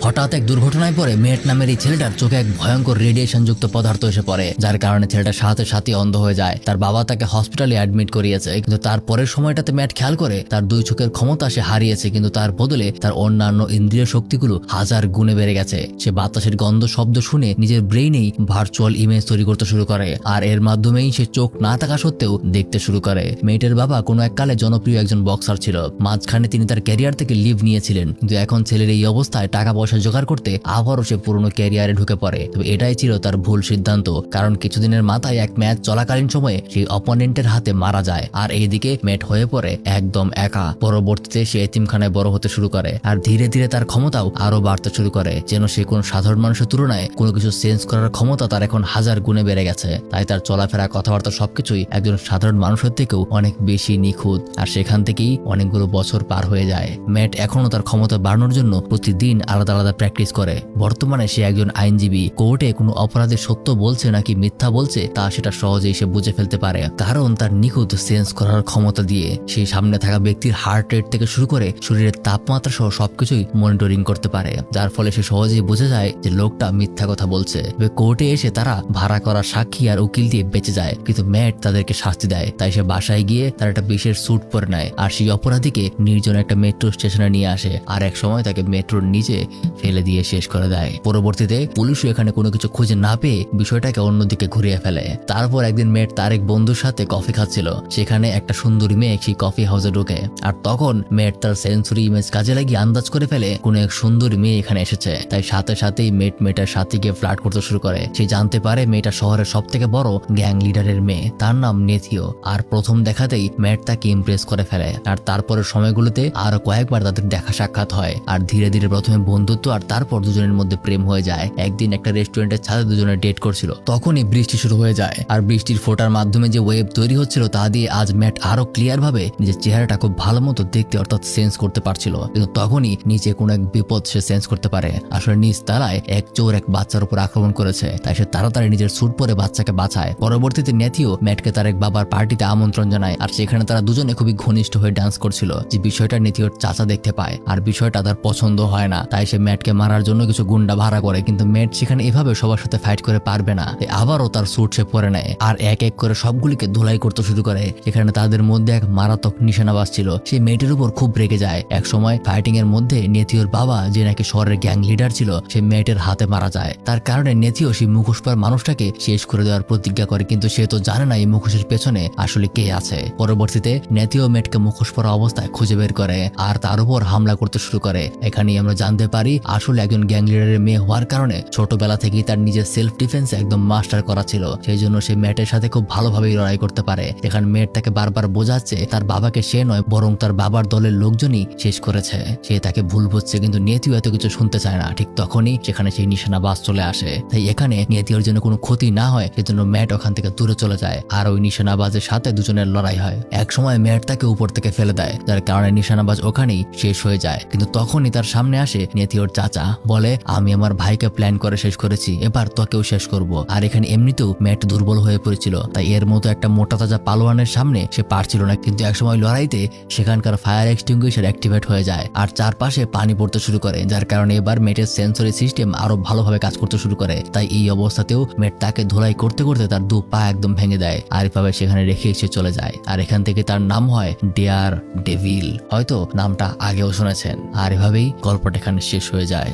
হঠাৎ এক দুর্ঘটনায় পরে মেট নামের এই ছেলেটার চোখে এক ভয়ঙ্কর রেডিয়েশন যুক্ত পদার্থ এসে পড়ে, যার কারণে ছেলেটা সাথে সাথে অন্ধ হয়ে যায়। তার বাবা তাকে হসপিটালে অ্যাডমিট করিয়েছে, কিন্তু তার পরের সময়টাতে ম্যাট খেয়াল করে তার দুই চোখের ক্ষমতা সে হারিয়েছে, কিন্তু তার বদলে তার অন্যান্য ইন্দ্রিয় শক্তিগুলো হাজার গুণে বেড়ে গেছে। সে বাতাসের গন্ধ শব্দ শুনে নিজের ব্রেইনেই ভার্চুয়াল ইমেজ তৈরি করতে শুরু করে, আর এর মাধ্যমেই সে চোখ না থাকা সত্ত্বেও দেখতে শুরু করে। মেয়েটের বাবা কোনো এককালে জনপ্রিয় একজন বক্সার ছিল। মাঝখানে তিনি তার ক্যারিয়ার থেকে লিভ নিয়েছিলেন, কিন্তু এখন ছেলের এই অবস্থায় টাকা পয়সা জোগাড় করতে আবারও সে পুরনো ক্যারিয়ারে ঢুকে পড়ে। তবে এটাই ছিল তার ভুল সিদ্ধান্ত, কারণ কিছুদিনের মাথায় এক ম্যাচ চলাকালীন সময়ে সেই অপোনেন্টের হাতে মারা যায়। আর এইদিকে মেট হয়ে পড়ে একদম একা। পরবর্তীতে সে এতিমখানায় বড় হতে শুরু করে, আর ধীরে ধীরে তার ক্ষমতাও আরো বাড়তে শুরু করে, যেন সে কোন সাধারণ মানুষের তুলনায় কোনো কিছু চেঞ্জ করার ক্ষমতা তার এখন হাজার গুণে বেড়ে গেছে। তাই তার চলাফেরা, কথাবার্তা সবকিছুই একজন সাধারণ মানুষের থেকেও অনেক বেশি নিখুঁত। আর সেখান থেকেই অনেকগুলো বছর পার হয়ে যায়। ম্যাট এখনো তার ক্ষমতা বাড়ানোর জন্য প্রতিদিন আলাদা আলাদা প্র্যাকটিস করে। বর্তমানে সে একজন আইনজীবী। কোর্টে কোনো অপরাধের সত্য বলছে নাকি মিথ্যা বলছে তা সেটা সহজেই সে বুঝে ফেলতে পারে, কারণ তার নিখুঁত সেন্স করার ক্ষমতা দিয়ে সেই সামনে থাকা ব্যক্তির হার্ট রেট থেকে শুরু করে শরীরের তাপমাত্রা সহ সবকিছুই মনিটরিং করতে পারে, যার ফলে সে সহজেই বুঝে যায় যে লোকটা মিথ্যা কথা বলছে। কোর্টে এসে তারা ভাড়া করা সাক্ষী আর উকিল দিয়ে বেঁচে যায়, কিন্তু ম্যাট তাদেরকে শাস্তি দেয়। তাই সে বাসায় গিয়ে তার একটা বিশেষ স্যুট পরে নেয়, আর সেই অপরাধীকে নির্জন একটা মেট্রো স্টেশনে নিয়ে আসে, আর এক সময় তাকে মেট্রোর নিচে ফেলে দিয়ে শেষ করে দেয়। পরবর্তীতে পুলিশও এখানে কোনো কিছু খুঁজে না পেয়ে বিষয়টাকে অন্যদিকে ঘুরিয়ে ফেলে। তারপর একদিন মেট তার এক বন্ধুর সাথে কফি খাচ্ছিল, সেখানে একটা সুন্দরী মেয়ে সেই কফি হাউসে ঢোকে, আর তখন মেট তার সেন্সরি ইমেজ কাজে লাগিয়ে আন্দাজ করে ফেলে কোনো এক সুন্দরী মেয়ে এখানে এসেছে। তাই সাথে সাথেই মেটার সাথে গিয়ে ফ্লার্ট করতে শুরু করে। সে জানতে পারে মেয়েটা শহরের সব থেকে বড় গ্যাং লিডারের মেয়ে, তার নাম নেথিও। আর প্রথম দেখাতেই ম্যাট তাকে ইমপ্রেস করে ফেলে, আর তারপরের সময়গুলোতে আরো কয়েকবার তাদের দেখা সাক্ষাৎ হয়, আর ধীরে ধীরে প্রথমে বন্ধুত্ব আর তারপর দুজনের মধ্যে প্রেম হয়ে যায়। একদিন একটা রেস্টুরেন্টের ছাদে দুজনে ডেট করছিল, তখনই বৃষ্টি শুরু হয়ে যায়, আর বৃষ্টির ফোঁটার মাধ্যমে যে ওয়েব তৈরি হচ্ছিল তা দিয়ে আজ ম্যাট আরো ক্লিয়ার ভাবে নিজের চেহারাটা খুব ভালো মতো দেখতে অর্থাৎ সেন্স করতে পারছিল। কিন্তু তখনই নিচে কোনো এক বিপদ সে সেন্স করতে পারে। আসলে নিচ তলায় এক চোর এক বাচ্চার উপর আক্রমণ করেছে, তাই সে তাড়াতাড়ি নিজের স্যুট পরে বাচ্চাকে বাঁচায়। পরবর্তীতে নেথিও ম্যাটকে তার এক বাবার পার্টিতে আমন্ত্রণ জানায়, আর সেখানে তারা দুজনে খুবই ঘনিষ্ঠ হয়ে ডান্স করছিল। যে বিষয়টা নেথিওর চাচা দেখতে পায়, আর বিষয়টা তার পছন্দ হয় না, তাই সে ম্যাটকে মারার জন্য কিছু গুন্ডা ভাড়া করে। কিন্তু ম্যাট সেখানে এভাবে সবার সাথে ফাইট করে পারবে না, আবারও তার স্যুট সে পরে নেয়, আর এক এক করে সবগুলিকে ধুলাই করতে শুরু করে। এখানে তাদের মধ্যে এক মারাত্মক নিশানাবাজ ছিল, সে মেয়েটির উপর খুব রেগে যায়। এক সময় ফাইটিং এর মধ্যে নেথিওর বাবা, যে নাকি শহরের গ্যাং লিডার ছিল, সে মেয়েটের হাতে মারা যায়। তার কারণে নেথিও সেই মুখোশ পরা মানুষটাকে শেষ করে দেওয়ার প্রতিজ্ঞা করে, কিন্তু সে তো জানে না এই মুখোশের পেছনে আসলে কে আছে। পরবর্তীতে নেথিও মেটকে মুখোশ পরা অবস্থায় খুঁজে বের করে, আর তার উপর হামলা করতে শুরু করে। এখানেই আমরা জানতে পারি আসলে একজন গ্যাং লিডারের মেয়ে হওয়ার কারণে ছোটবেলা থেকেই তার নিজের সেলফ ডিফেন্স একদম মাস্টার করা ছিল, সেই জন্য সে ম্যাটের সাথে খুব ভালোভাবেই লড়াই করতে পারে। এখানে ম্যাট তাকে বারবার বোঝাচ্ছে তার বাবাকে সে নয় বরং তার বাবার দলের লোকজনই শেষ করেছে। সে তাকে ভুল বুঝছে, কিন্তু নিয়তিও এত কিছু শুনতে চায় না। ঠিক তখনই সেখানে সেই নিশানাবাজ চলে আসে, তাই এখানে নিয়তির জন্য কোনো ক্ষতি না হয় সেজন্য ম্যাট ওখান থেকে দূরে চলে যায়, আর ওই নিশানাবাজের সাথে দুজনের লড়াই হয়। এক সময় ম্যাট তাকে উপর থেকে ফেলে দেয়, যার কারণে নিশানাবাজ ওখানেই শেষ হয়ে যায়। কিন্তু তখনই তার সামনে আসে নিয়তির চাচা, বলে আমি আমার ভাইকে প্ল্যান করে শেষ করেছি, এবার তোকেও শেষ করব। আর এখানে এমনিতেও ম্যাট দুর্বল হয়ে পড়েছিল, তাই এর মতো একটা মোটা তাজা পালোয়ানের সামনে সে পারছিল না। কিন্তু একসময় লড়াইতে সেখানকার ফায়ার এক্সটিংগুইশার অ্যাক্টিভেট হয়ে যায়, আর চারপাশে পানি পড়তে শুরু করে, যার কারণে এবার মেটের সেন্সরি সিস্টেম আরো ভালোভাবে কাজ করতে শুরু করে। তাই এই অবস্থাতেও মেট তাকে ধুলাই করতে করতে তার দু পা একদম ভেঙে দেয়, আর এভাবে সেখানে রেখে এসে চলে যায়। আর এখান থেকে তার নাম হয় ডেয়ার ডেভিল, হয়তো নামটা আগেও শুনেছেন। আর এভাবেই গল্পটা এখানে শেষ হয়ে যায়।